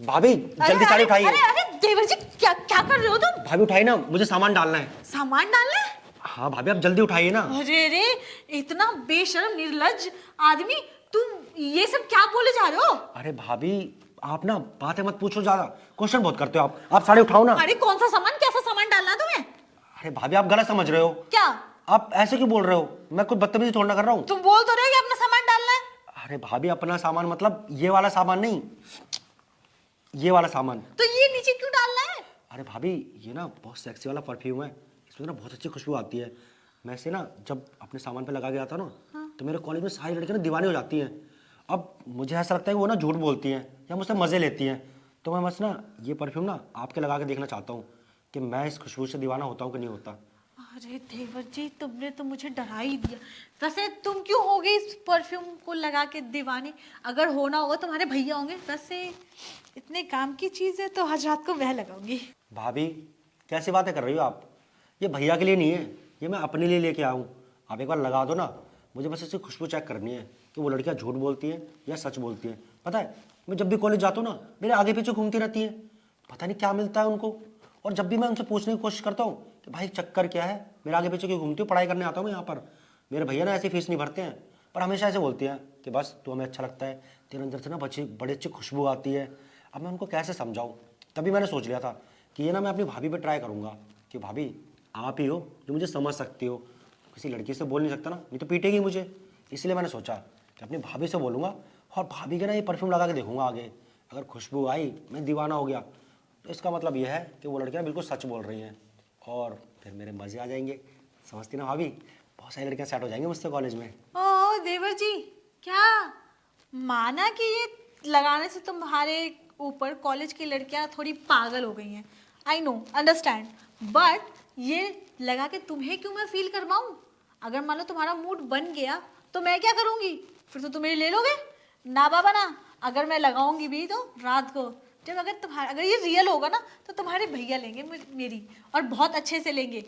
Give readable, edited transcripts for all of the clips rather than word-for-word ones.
भाभी जल्दी साड़ी उठाइए। अरे अरे देवर जी, क्या क्या कर रहे हो तुम? भाभी उठाइए ना, मुझे सामान डालना है। सामान डालना है? हाँ भाभी आप जल्दी उठाइए ना। अरे रे, इतना बेशर्म निर्लज्ज आदमी, तुम ये सब क्या बोले जा रहे हो? अरे भाभी आप ना बातें मत पूछो, ज्यादा क्वेश्चन बहुत करते हो आप साड़ी उठाओ ना। अरे कौन सा सामान, कैसा सामान डालना है तुम्हें? अरे भाभी आप गलत समझ रहे हो। क्या? आप ऐसे क्यों बोल रहे हो? मैं कुछ बदतमीजी थोड़ा ना कर रहा हूँ। तुम बोल तो रहे हो कि अपना सामान डालना है। अरे भाभी अपना सामान मतलब ये वाला सामान नहीं, ये वाला सामान। तो ये नीचे क्यों डालना है? अरे भाभी ये ना बहुत सेक्सी वाला परफ्यूम है, इसमें ना बहुत अच्छी खुशबू आती है। मैं इसे ना जब अपने सामान पे लगा के आता ना, तो मेरे कॉलेज में सारी लड़कियां ना दीवानी हो जाती हैं। अब मुझे ऐसा लगता है कि वो ना झूठ बोलती हैं या मुझसे मज़े लेती हैं। तो मैं बस ना ये परफ्यूम ना आपके लगा के देखना चाहता हूँ कि मैं इस खुशबू से दीवाना होता हूँ कि नहीं होता। अरे देवर जी, तुमने तो मुझे डरा ही दिया। वैसे तुम क्यों हो गए इस परफ्यूम को लगा के दीवानी? अगर होना होगा तुम्हारे भैया होंगे। वैसे इतने काम की चीज है तो आज रात को मैं लगाऊंगी। भाभी कैसी बातें कर रही हो आप? ये भैया के लिए नहीं है, ये मैं अपने लिए लेके आऊँ। आप एक बार लगा दो ना, मुझे बस इसकी खुशबू चेक करनी है कि वो लड़कियाँ झूठ बोलती हैं या सच बोलती हैं। पता है मैं जब भी कॉलेज जाता हूँ ना, मेरे आगे पीछे घूमती रहती हैं, पता नहीं क्या मिलता है उनको। और जब भी मैं उनसे पूछने की कोशिश करता हूँ कि भाई चक्कर क्या है, मेरे आगे पीछे क्यों घूमती हूँ, पढ़ाई करने आता हूँ मैं यहाँ पर, मेरे भैया ना ऐसी फीस नहीं भरते हैं। पर हमेशा ऐसे बोलती हैं कि बस तू हमें अच्छा लगता है, तेरे अंदर से ना बड़ी अच्छी खुशबू आती है। अब मैं उनको कैसे समझाऊँ? तभी मैंने सोच लिया था कि ये ना मैं अपनी भाभी पे ट्राई करूँगा कि भाभी आप ही हो जो मुझे समझ सकती हो। किसी लड़की से बोल नहीं सकता ना, नहीं तो पीटेगी मुझे। इसलिए मैंने सोचा कि अपनी भाभी से बोलूँगा और भाभी के ना ये परफ्यूम लगा के देखूँगा आगे। अगर खुशबू आई, मैं दीवाना हो गया, तो इसका मतलब यह है कि वो लड़कियाँ बिल्कुल सच बोल रही हैं और फिर मेरे मज़े आ जाएंगे। समझती ना भाभी? बहुत सारी लड़कियाँ सेट हो जाएंगी मुझसे कॉलेज में। ओ देवर जी, क्या माना कि ये लगाने से तुम्हारे ऊपर कॉलेज की लड़कियां थोड़ी पागल हो गई हैं? आई नो, अंडरस्टैंड, बट ये लगा के तुम्हें क्यों मैं फील करवाऊं? अगर मान लो तुम्हारा मूड बन गया तो मैं क्या करूंगी? फिर तो तुम मेरी ले लोगे ना बाबा ना। अगर मैं लगाऊंगी भी तो रात को, जब अगर ये रियल होगा ना, तो तुम्हारे भैया लेंगे मेरी, और बहुत अच्छे से लेंगे।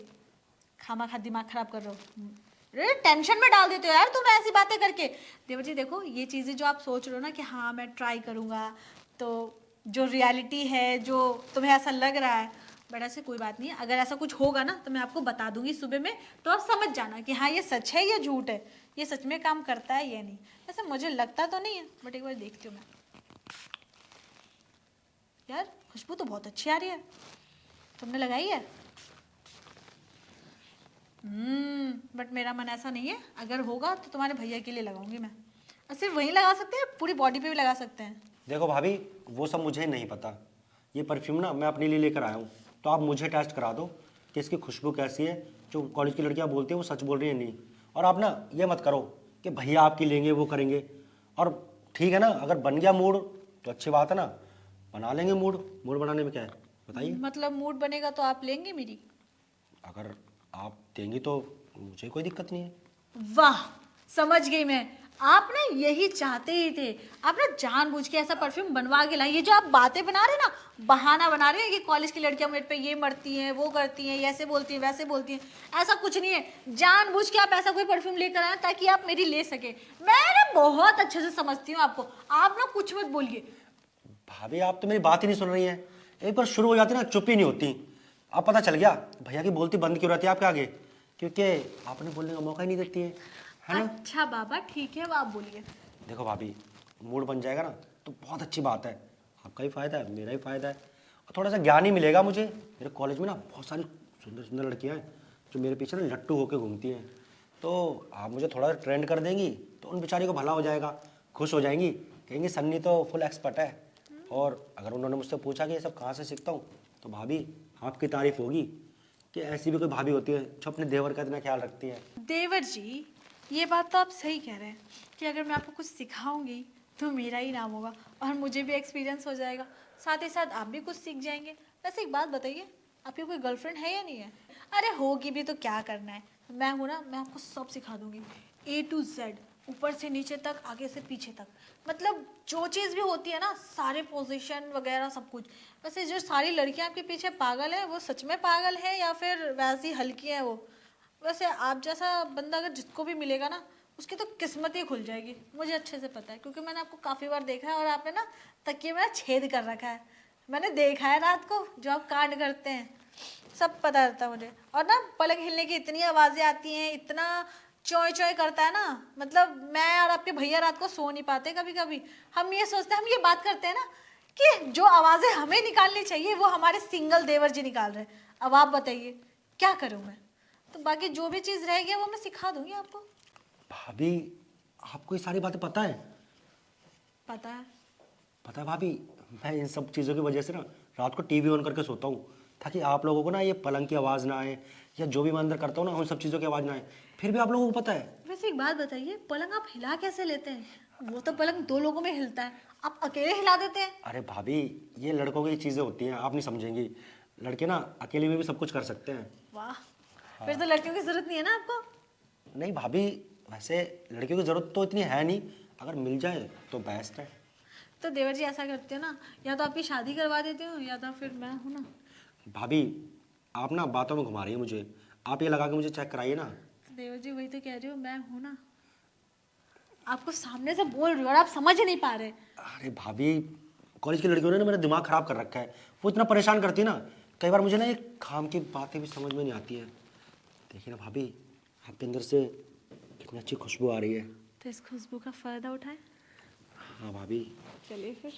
खामा खा दिमाग खराब कर रहे हो, अरे टेंशन में डाल देते हो यार तुम ऐसी बातें करके। देवर जी देखो, ये चीज़ें जो आप सोच रहे हो ना कि हाँ मैं ट्राई करूँगा, तो जो रियलिटी है, जो तुम्हें ऐसा लग रहा है, बट ऐसे कोई बात नहीं है। अगर ऐसा कुछ होगा ना तो मैं आपको बता दूंगी सुबह में, तो आप समझ जाना कि हाँ ये सच है या झूठ है, ये सच में काम करता है या नहीं। ऐसा मुझे लगता तो नहीं है, बट एक बार देखती हूँ मैं। यार खुशबू तो बहुत अच्छी आ रही है, तुमने लगाई है? बट मेरा मन ऐसा नहीं है। अगर होगा तो तुम्हारे भैया के लिए लगाऊंगी मैं। और सिर्फ वहीं लगा सकते हैं, पूरी बॉडी पे भी लगा सकते हैं। देखो भाभी वो सब मुझे नहीं पता, ये परफ्यूम ना मैं अपने लिए लेकर आया हूँ, तो आप मुझे टेस्ट करा दो कि इसकी खुशबू कैसी है। जो कॉलेज की लड़कियाँ बोलती हैं वो सच बोल रही है नहीं। और आप ना ये मत करो कि भैया आपकी लेंगे वो करेंगे। और ठीक है ना, अगर बन गया मूड तो अच्छी बात है ना, बना लेंगे मूड। मूड बनाने में क्या है बताइए? मतलब मूड बनेगा तो आप लेंगे मेरी? अगर आप देंगी तो मुझे कोई दिक्कत नहीं है। वाह, समझ गई मैं। आप ना यही चाहते ही थे। आप ना जानबूझ के ऐसा परफ्यूम बनवा के लाई। ये जो आप बातें बना रहे हैं ना, बहाना बना रहे हैं कि कॉलेज की लड़कियां मेरे पे ये मरती हैं, वो करती हैं, ऐसे बोलती हैं, वैसे बोलती हैं। ऐसा कुछ नहीं है। जानबूझ के आप ऐसा कोई परफ्यूम लेकर आए ताकि आप मेरी ले सके। मैं ना बहुत अच्छे से समझती हूँ आपको, आप ना कुछ मत बोलिए। भाभी आप तो मेरी बात ही नहीं सुन रही हैं। एक बार शुरू हो जाती ना चुप ही नहीं होती। अब पता चल गया भैया की बोलती बंद क्यों रहती है आपके आगे, क्योंकि आपने बोलने का मौका ही नहीं देती है ना? अच्छा बाबा ठीक है, अब आप बोलिए। देखो भाभी, मूड बन जाएगा ना तो बहुत अच्छी बात है, आपका ही फायदा है मेरा ही फायदा है, और थोड़ा सा ज्ञान ही मिलेगा मुझे। मेरे कॉलेज में ना बहुत सारी सुंदर सुंदर लड़कियां हैं जो मेरे पीछे ना लट्टू होकर घूमती हैं। तो आप मुझे थोड़ा ट्रेंड कर देंगी तो उन बेचारी को भला हो जाएगा, खुश हो जाएंगी, कहेंगी सन्नी तो फुल एक्सपर्ट है। और अगर उन्होंने मुझसे पूछा कि ये सब कहाँ से सीखता हूँ, तो भाभी आपकी तारीफ होगी कि ऐसी भी कोई भाभी होती है जो अपने देवर का इतना ख्याल रखती है। देवर जी, ये बात तो आप सही कह रहे हैं कि अगर मैं आपको कुछ सिखाऊंगी तो मेरा ही नाम होगा और मुझे भी एक्सपीरियंस हो जाएगा, साथ ही साथ आप भी कुछ सीख जाएंगे। वैसे एक बात बताइए, आपकी कोई गर्लफ्रेंड है या नहीं है? अरे होगी भी तो क्या करना है, मैं हूँ ना, मैं आपको सब सिखा दूंगी, A to Z, ऊपर से नीचे तक, आगे से पीछे तक। मतलब जो चीज़ भी होती है ना, सारे पोजीशन वगैरह सब कुछ। वैसे जो सारी लड़कियां आपके पीछे पागल है, वो सच में पागल है या फिर वैसी हल्की है वो? वैसे आप जैसा बंदा अगर जिसको भी मिलेगा ना, उसकी तो किस्मत ही खुल जाएगी, मुझे अच्छे से पता है, क्योंकि मैंने आपको काफ़ी बार देखा है और आपने ना तकिए में ना छेद कर रखा है। मैंने देखा है रात को जो आप कांड करते हैं, सब पता रहता है मुझे। और ना पलंग हिलने की इतनी आवाज़ें आती हैं, इतना चोय चोय करता है ना, मतलब मैं और आपके भैया रात को सो नहीं पाते। कभी कभी हम ये सोचते हैं, हम ये बात करते हैं ना कि जो आवाज़ें हमें निकालनी चाहिए वो हमारे सिंगल देवर जी निकाल रहे हैं। अब आप बताइए क्या करूँ मैं? तो बाकी जो भी चीज़ रहेगी वो मैं सिखा दूंगी आपको। भाभी, आपको ये सारी बातें पता है? पता है। पता है भाभी, मैं इन सब चीज़ों की वजह से ना रात को टीवी ऑन करके सोता हूँ, ताकि आप लोगों को ना ये पलंग की आवाज़ ना आए, या जो भी मैं अंदर करता हूँ ना उन सब चीज़ों की आवाज़ ना आए। फिर भी आप लोगों को पता है। वैसे एक बात बताइए, पलंग आप हिला कैसे लेते हैं? वो तो पलंग दो लोगों में हिलता है, आप अकेले हिला देते हैं। अरे भाभी, ये लड़कों की चीज़ें होती हैं, आप नहीं समझेंगी। लड़के ना अकेले में भी सब कुछ कर सकते हैं। वाह, फिर तो लड़कियों की जरूरत नहीं है ना आपको। नहीं भाभी, वैसे लड़कियों की ज़रूरत तो इतनी है नहीं, अगर मिल जाए तो बेस्ट है। तो देवर जी ऐसा करते हो ना, या तो आपकी शादी करवा देती हूँ या तो फिर मैं हूँ ना। भाभी, आप ना बातों में घुमा रही हैं मुझे। आप ये लगा के मुझे चेक कराइए ना। देवर जी वही तो कह रही हूँ, मैं हूँ ना। आपको सामने से बोल रही हूँ और आप समझ ही नहीं पा रहे। अरे भाभी, कॉलेज की लड़कियों ने ना मेरा दिमाग ख़राब कर रखा है। वो इतना परेशान करती है ना, कई बार मुझे ना ये काम की बातें भी समझ में नहीं आती हैं। देखिए ना भाभी, आपके अंदर से कितनी अच्छी खुशबू आ रही है। तो इस खुशबू का फायदा उठाए। हाँ भाभी। चलिए फिर।